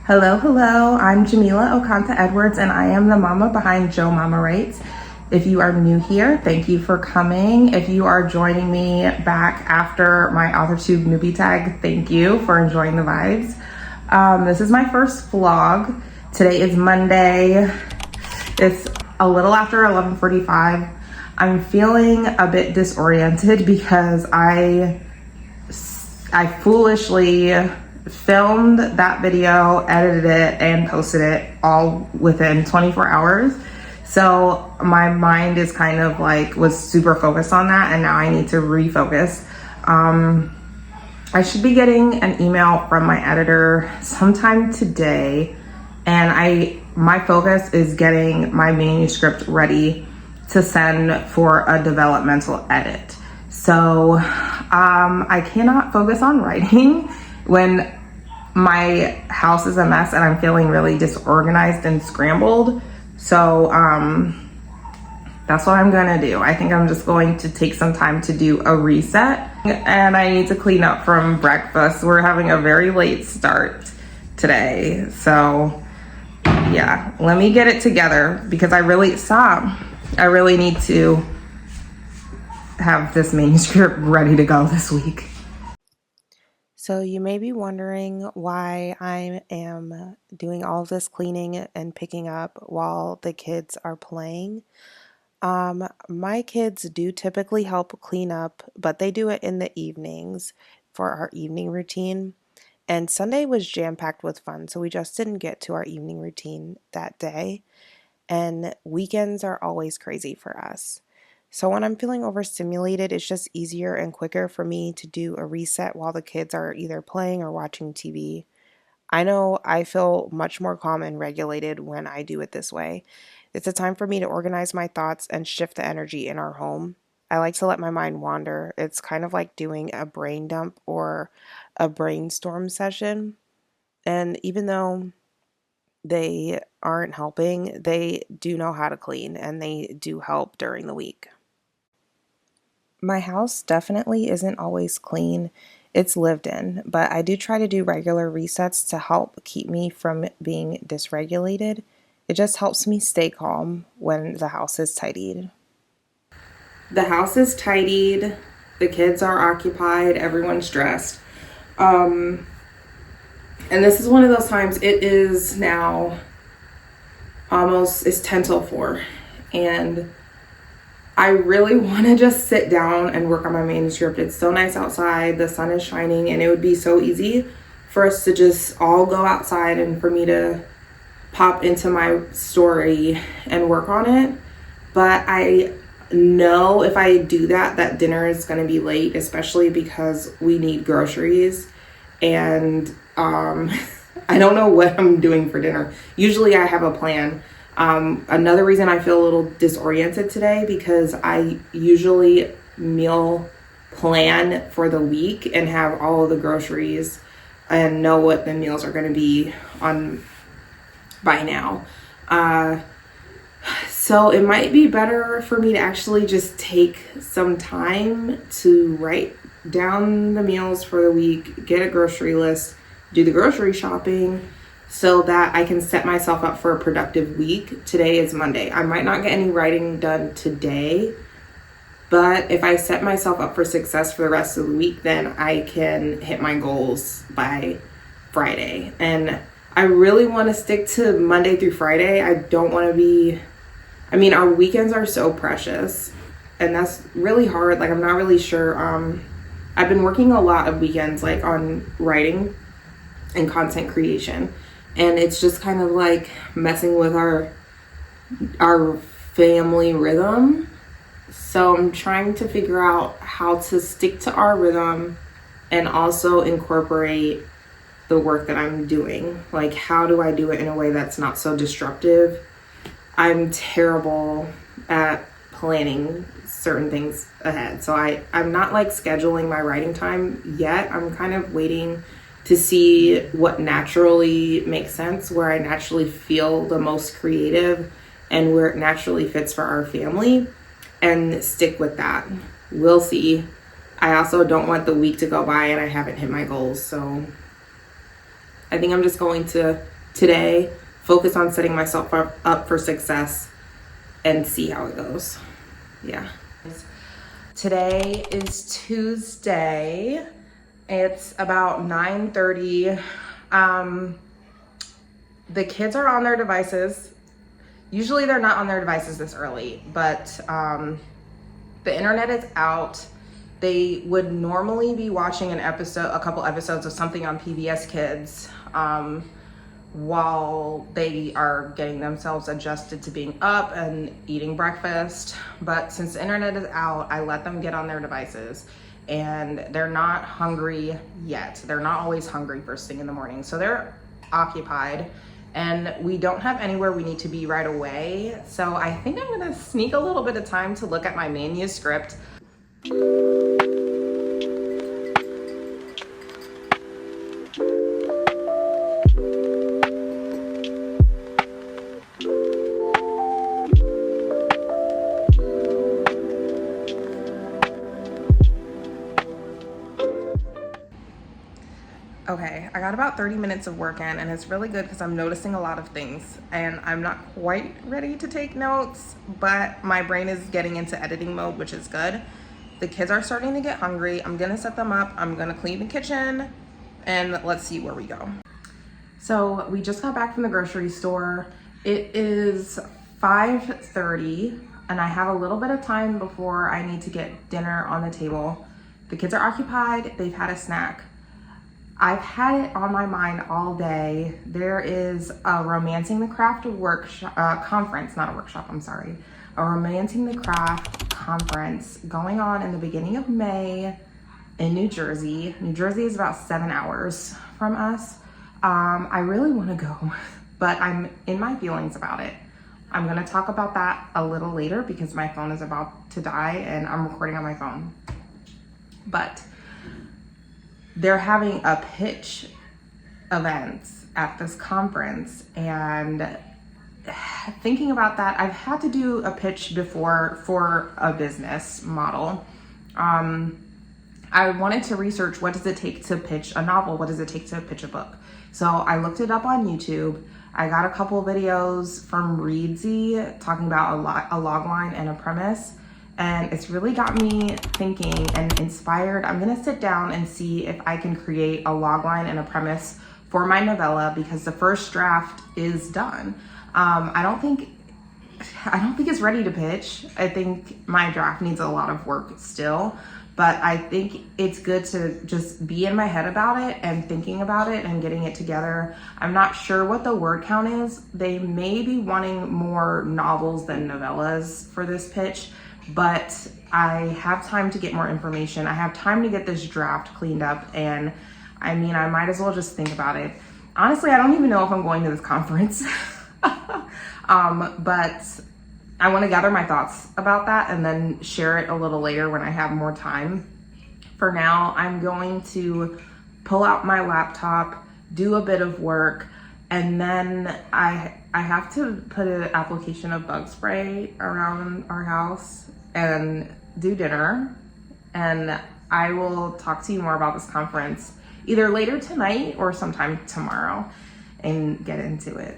Hello, I'm Jamila Okanta Edwards, and I am the mama behind J.O.E Mama Writes. If you are new here, thank you for coming. If you are joining me back after my AuthorTube newbie tag, thank you for enjoying the vibes. This is my first vlog. Today is Monday. It's a little after 11:45. I'm feeling a bit disoriented because I foolishly filmed that video, edited it, and posted it all within 24 hours. So my mind is kind of like was super focused on that, and now I need to refocus. I should be getting an email from my editor sometime today, and my focus is getting my manuscript ready to send for a developmental edit. So I cannot focus on writing when my house is a mess and I'm feeling really disorganized and scrambled. So that's what I'm gonna do. I think I'm just going to take some time to do a reset, and I need to clean up from breakfast. We're having a very late start today. So yeah, let me get it together because I really need to have this manuscript ready to go this week. So you may be wondering why I am doing all of this cleaning and picking up while the kids are playing. My kids do typically help clean up, but they do it in the evenings for our evening routine. And Sunday was jam-packed with fun, so we just didn't get to our evening routine that day. And weekends are always crazy for us. So when I'm feeling overstimulated, it's just easier and quicker for me to do a reset while the kids are either playing or watching TV. I know I feel much more calm and regulated when I do it this way. It's a time for me to organize my thoughts and shift the energy in our home. I like to let my mind wander. It's kind of like doing a brain dump or a brainstorm session. And even though they aren't helping, they do know how to clean and they do help during the week. My house definitely isn't always clean. It's lived in, but I do try to do regular resets to help keep me from being dysregulated. It just helps me stay calm when the house is tidied. The house is tidied, the kids are occupied, everyone's dressed. And this is one of those times, it is now it's 10 till 4, and I really want to just sit down and work on my manuscript. It's so nice outside, the sun is shining, and it would be so easy for us to just all go outside and for me to pop into my story and work on it. But I know if I do that dinner is going to be late, especially because we need groceries, and I don't know what I'm doing for dinner. Usually I have a plan. Another reason I feel a little disoriented today because I usually meal plan for the week and have all of the groceries and know what the meals are going to be on by now. So it might be better for me to actually just take some time to write down the meals for the week, get a grocery list, do the grocery shopping, so that I can set myself up for a productive week. Today is Monday. I might not get any writing done today, but if I set myself up for success for the rest of the week, then I can hit my goals by Friday. And I really want to stick to Monday through Friday. I don't want to our weekends are so precious, and that's really hard. Like, I'm not really sure. I've been working a lot of weekends, like on writing and content creation, and it's just kind of like messing with our family rhythm. So I'm trying to figure out how to stick to our rhythm and also incorporate the work that I'm doing. Like, how do I do it in a way that's not so disruptive? I'm terrible at planning certain things ahead. So I'm not like scheduling my writing time yet. I'm kind of waiting to see what naturally makes sense, where I naturally feel the most creative and where it naturally fits for our family, and stick with that. We'll see. I also don't want the week to go by and I haven't hit my goals. So I think I'm just going to today, focus on setting myself up for success, and see how it goes. Yeah. Today is Tuesday. It's about 9:30. The kids are on their devices. Usually they're not on their devices this early, but the internet is out. They would normally be watching a couple episodes of something on PBS Kids while they are getting themselves adjusted to being up and eating breakfast. But since the internet is out, I let them get on their devices, and they're not hungry yet. They're not always hungry first thing in the morning. So they're occupied, and we don't have anywhere we need to be right away. So I think I'm gonna sneak a little bit of time to look at my manuscript. Okay, I got about 30 minutes of work in, and it's really good because I'm noticing a lot of things, and I'm not quite ready to take notes, but my brain is getting into editing mode, which is good. The kids are starting to get hungry. I'm gonna set them up. I'm gonna clean the kitchen, and let's see where we go. So we just got back from the grocery store. It is 5:30, and I have a little bit of time before I need to get dinner on the table. The kids are occupied. They've had a snack. I've had it on my mind all day. There is a Romancing the Craft conference, not a workshop, I'm sorry. A Romancing the Craft conference going on in the beginning of May in New Jersey. New Jersey is about 7 hours from us. I really want to go, but I'm in my feelings about it. I'm going to talk about that a little later because my phone is about to die and I'm recording on my phone. But they're having a pitch events at this conference, and thinking about that, I've had to do a pitch before for a business model. I wanted to research, what does it take to pitch a novel? What does it take to pitch a book? So I looked it up on YouTube. I got a couple videos from Reedsy talking about a log line and a premise. And it's really got me thinking and inspired. I'm gonna sit down and see if I can create a logline and a premise for my novella, because the first draft is done. I don't think it's ready to pitch. I think my draft needs a lot of work still, but I think it's good to just be in my head about it and thinking about it and getting it together. I'm not sure what the word count is. They may be wanting more novels than novellas for this pitch, but I have time to get more information. I have time to get this draft cleaned up, and I mean, I might as well just think about it. Honestly, I don't even know if I'm going to this conference, but I want to gather my thoughts about that and then share it a little later when I have more time. For now, I'm going to pull out my laptop, do a bit of work, and then I have to put an application of bug spray around our house and do dinner. And I will talk to you more about this conference either later tonight or sometime tomorrow and get into it.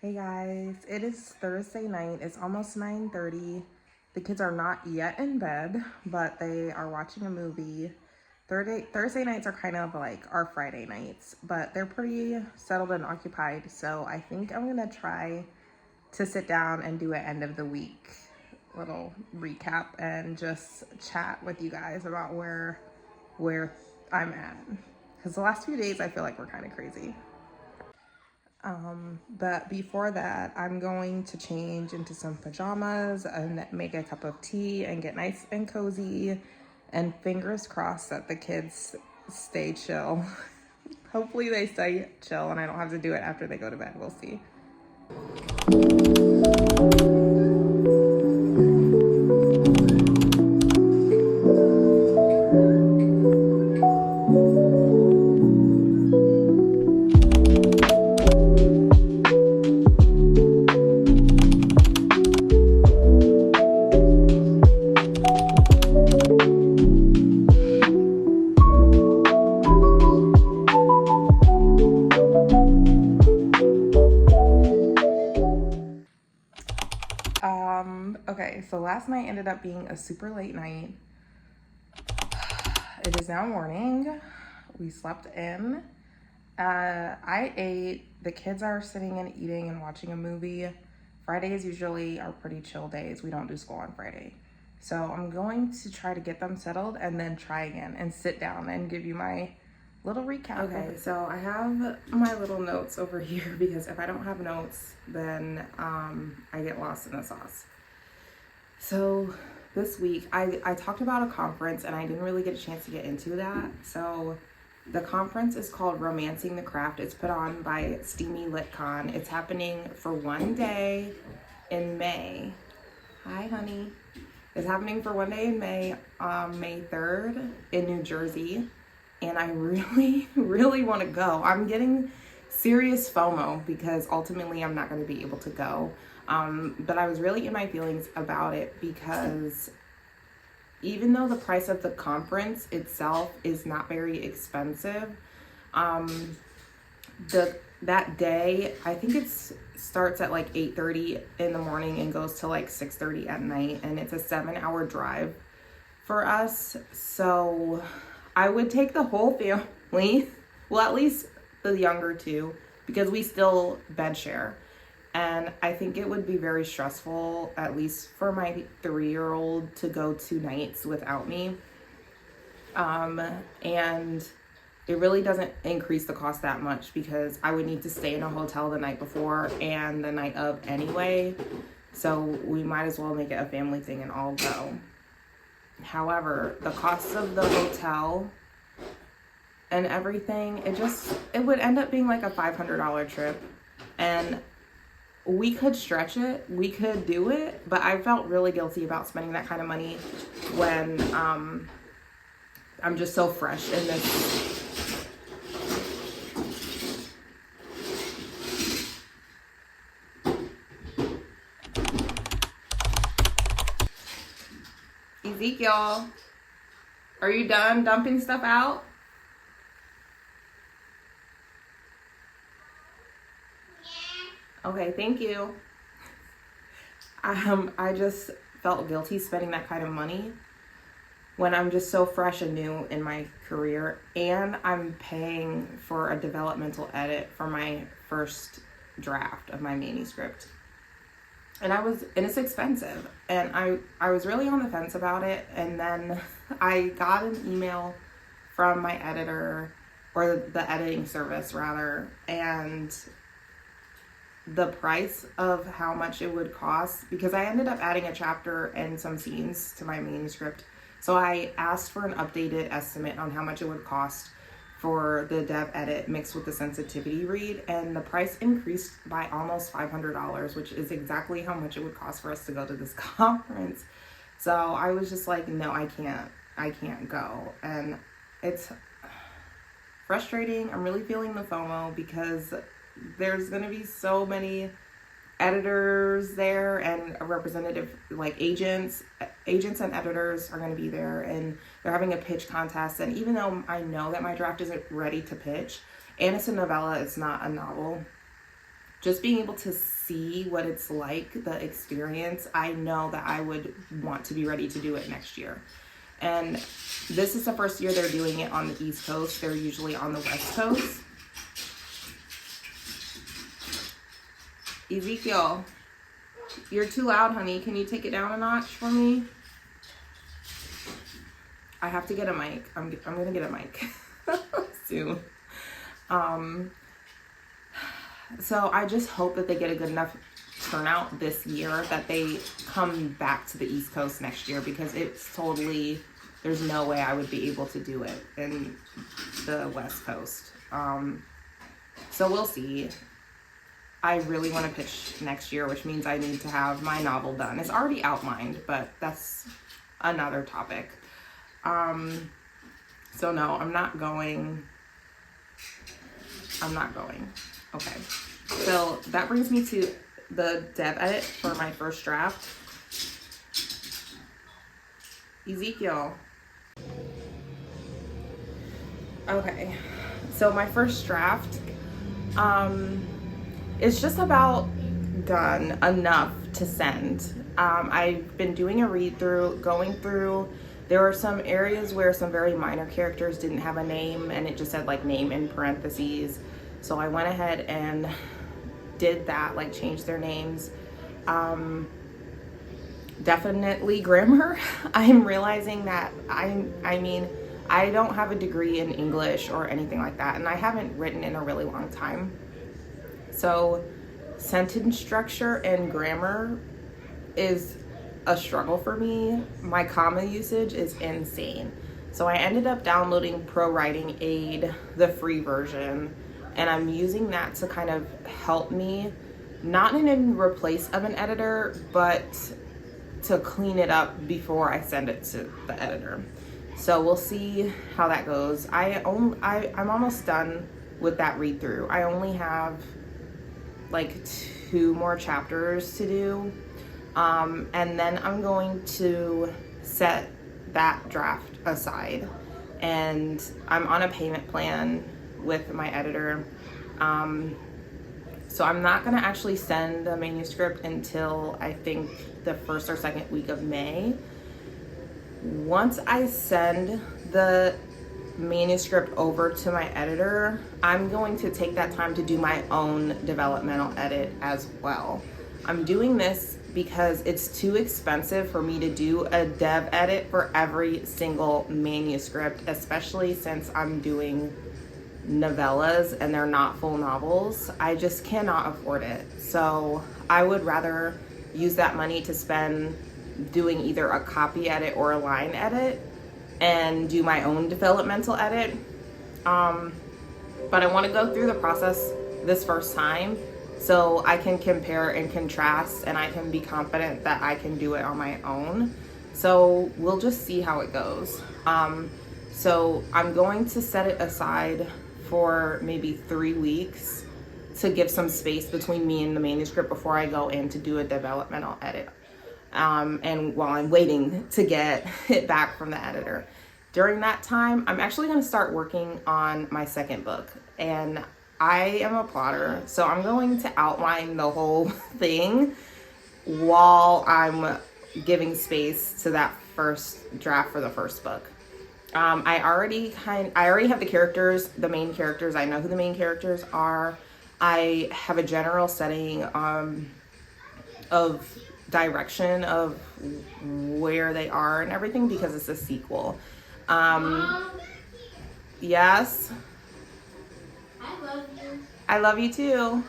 Hey guys, it is Thursday night. It's almost 9:30. The kids are not yet in bed, but they are watching a movie. Thursday nights are kind of like our Friday nights, but they're pretty settled and occupied. So I think I'm gonna try to sit down and do an end of the week little recap and just chat with you guys about where I'm at. Because the last few days I feel like we're kind of crazy. But before that, I'm going to change into some pajamas and make a cup of tea and get nice and cozy, and fingers crossed that the kids stay chill. Hopefully they stay chill and I don't have to do it after they go to bed. We'll see. Okay, so last night ended up being a super late night. It is now morning. We slept in. I ate. The kids are sitting and eating and watching a movie. Fridays usually are pretty chill days. We don't do school on Friday. So I'm going to try to get them settled and then try again and sit down and give you my little recap. Okay, so I have my little notes over here because if I don't have notes, then I get lost in the sauce. So this week, I talked about a conference and I didn't really get a chance to get into that. So the conference is called Romancing the Craft. It's put on by Steamy LitCon. It's happening for one day in May. Hi, honey. It's happening for one day in May, May 3rd in New Jersey. And I really, really want to go. I'm getting serious FOMO because ultimately I'm not going to be able to go. But I was really in my feelings about it because even though the price of the conference itself is not very expensive, that day, I think it starts at like 8:30 in the morning and goes to like 6:30 at night, and it's a 7-hour drive for us. So I would take the whole family, well, at least the younger two, because we still bed share. And I think it would be very stressful, at least for my 3-year-old, to go 2 nights without me. And it really doesn't increase the cost that much because I would need to stay in a hotel the night before and the night of anyway. So we might as well make it a family thing and all go. However, the cost of the hotel and everything, it would end up being like a $500 trip. And we could stretch it, we could do it, but I felt really guilty about spending that kind of money when I'm just so fresh in this. Ezekiel, are you done dumping stuff out? Okay, thank you. I just felt guilty spending that kind of money when I'm just so fresh and new in my career, and I'm paying for a developmental edit for my first draft of my manuscript. And it's expensive, and I was really on the fence about it, and then I got an email from my editor, or the editing service rather, and the price of how much it would cost, because I ended up adding a chapter and some scenes to my manuscript. So I asked for an updated estimate on how much it would cost for the dev edit mixed with the sensitivity read, and the price increased by almost $500, which is exactly how much it would cost for us to go to this conference. So I was just like, no, I can't go. And it's frustrating. I'm really feeling the FOMO because there's going to be so many editors there and a representative, like agents and editors are going to be there, and they're having a pitch contest. And even though I know that my draft isn't ready to pitch, and it's a novella, it's not a novel, just being able to see what it's like, the experience, I know that I would want to be ready to do it next year. And this is the first year they're doing it on the East Coast. They're usually on the West Coast. Ezekiel, you're too loud, honey. Can you take it down a notch for me? I have to get a mic. I'm gonna get a mic soon. So I just hope that they get a good enough turnout this year that they come back to the East Coast next year, because it's totally there's no way I would be able to do it in the West Coast. So we'll see. I really want to pitch next year, which means I need to have my novel done. It's already outlined, but that's another topic. So no, I'm not going. Okay. So that brings me to the dev edit for my first draft. Ezekiel. Okay. So my first draft, is just about done enough to send. I've been doing a read through, going through. There were some areas where some very minor characters didn't have a name and it just said like name in parentheses. So I went ahead and did that, like changed their names. Definitely grammar. I'm realizing that I mean, I don't have a degree in English or anything like that, and I haven't written in a really long time. So sentence structure and grammar is a struggle for me. My comma usage is insane. So I ended up downloading Pro Writing Aid, the free version, and I'm using that to kind of help me, not in replace of an editor, but to clean it up before I send it to the editor. So we'll see how that goes. I'm almost done with that read through. I only have like 2 more chapters to do. And then I'm going to set that draft aside. And I'm on a payment plan with my editor. So I'm not gonna actually send the manuscript until I think the 1st or 2nd week of May. Once I send the manuscript over to my editor, I'm going to take that time to do my own developmental edit as well. I'm doing this because it's too expensive for me to do a dev edit for every single manuscript, especially since I'm doing novellas and they're not full novels. I just cannot afford it. So I would rather use that money to spend doing either a copy edit or a line edit and do my own developmental edit. But I want to go through the process this first time so I can compare and contrast, and I can be confident that I can do it on my own. So we'll just see how it goes. So I'm going to set it aside for maybe 3 weeks to give some space between me and the manuscript before I go in to do a developmental edit. And while I'm waiting to get it back from the editor. During that time, I'm actually going to start working on my second book. And I am a plotter, so I'm going to outline the whole thing while I'm giving space to that first draft for the first book. I already have the characters, the main characters. I know who the main characters are. I have a general setting of direction of where they are and everything because it's a sequel. Yes. I love you too.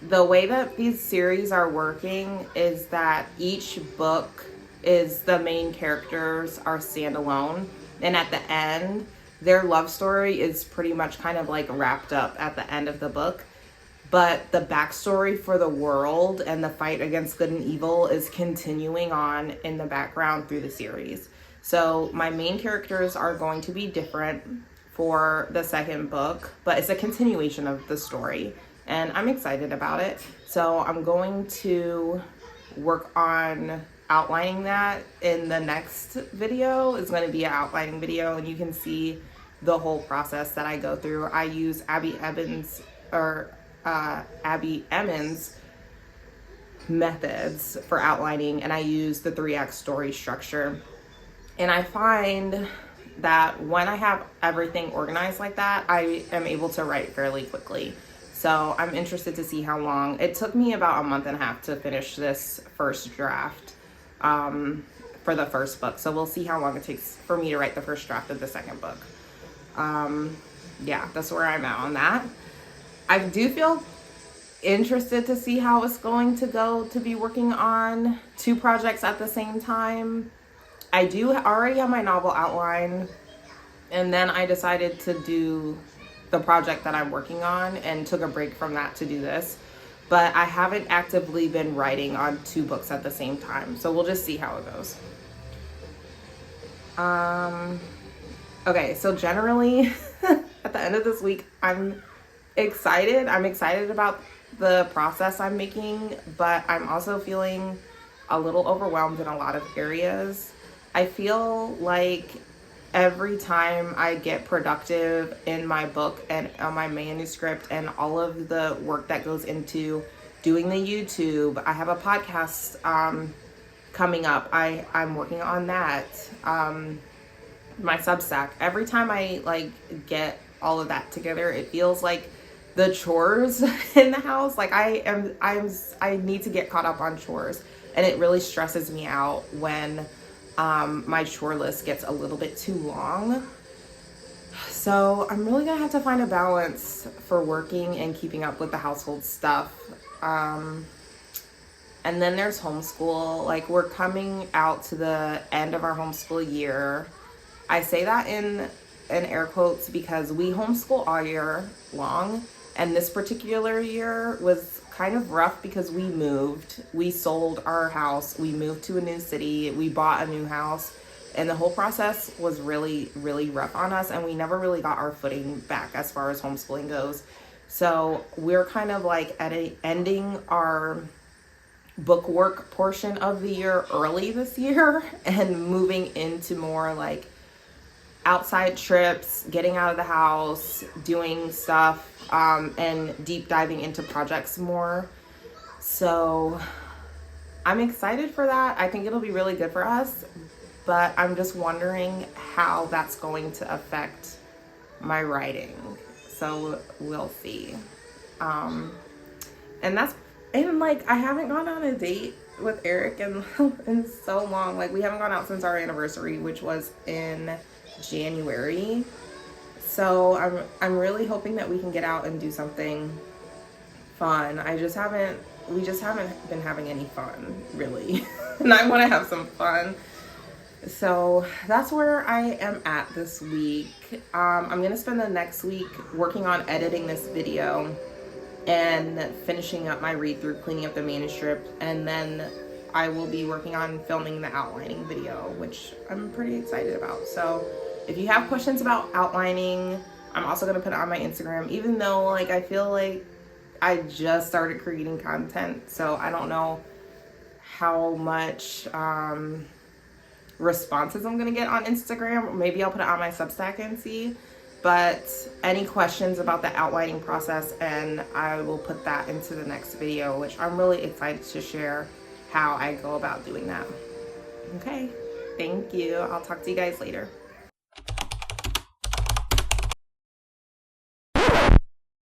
The way that these series are working is that each book is the main characters are standalone, and at the end their love story is pretty much kind of like wrapped up at the end of the book, but the backstory for the world and the fight against good and evil is continuing on in the background through the series. So my main characters are going to be different for the second book, but it's a continuation of the story, and I'm excited about it. So I'm going to work on outlining that in the next video. It's going to be an outlining video, and you can see the whole process that I go through. I use Abby Emmons methods for outlining, and I use the 3-act story structure. And I find that when I have everything organized like that, I am able to write fairly quickly. So I'm interested to see how long. It took me about a month and a half to finish this first draft for the first book. So we'll see how long it takes for me to write the first draft of the second book. Yeah, that's where I'm at on that. I do feel interested to see how it's going to go to be working on 2 projects at the same time. I do already have my novel outline, and then I decided to do the project that I'm working on and took a break from that to do this. But I haven't actively been writing on 2 books at the same time, so we'll just see how it goes. Okay, so generally at the end of this week, I'm excited. I'm excited about the process I'm making, but I'm also feeling a little overwhelmed in a lot of areas. I feel like every time I get productive in my book and on my manuscript and all of the work that goes into doing the YouTube, I have a podcast coming up. I'm working on that. My Substack. Every time I like get all of that together, it feels like the chores in the house. Like I need to get caught up on chores, and it really stresses me out when my chore list gets a little bit too long. So I'm really gonna have to find a balance for working and keeping up with the household stuff. And then there's homeschool. Like, we're coming out to the end of our homeschool year. I say that in air quotes because we homeschool all year long, and this particular year was kind of rough because we moved. We sold our house, we moved to a new city, we bought a new house, and the whole process was really, really rough on us, and we never really got our footing back as far as homeschooling goes. So we're kind of like ending our book work portion of the year early this year and moving into more like outside trips, getting out of the house, doing stuff, and deep diving into projects more. So I'm excited for that. I think it'll be really good for us, but I'm just wondering how that's going to affect my writing. So we'll see. And like, I haven't gone on a date with Eric in so long. Like, we haven't gone out since our anniversary, which was in January. So I'm really hoping that we can get out and do something fun. We just haven't been having any fun, really. And I want to have some fun. So that's where I am at this week. I'm gonna spend the next week working on editing this video and finishing up my read through, cleaning up the manuscript, and then I will be working on filming the outlining video, which I'm pretty excited about. So if you have questions about outlining, I'm also going to put it on my Instagram, even though like I feel like I just started creating content, so I don't know how much responses I'm going to get on Instagram. Maybe I'll put it on my Substack and see. But any questions about the outlining process, and I will put that into the next video, which I'm really excited to share how I go about doing that. Okay, thank you. I'll talk to you guys later.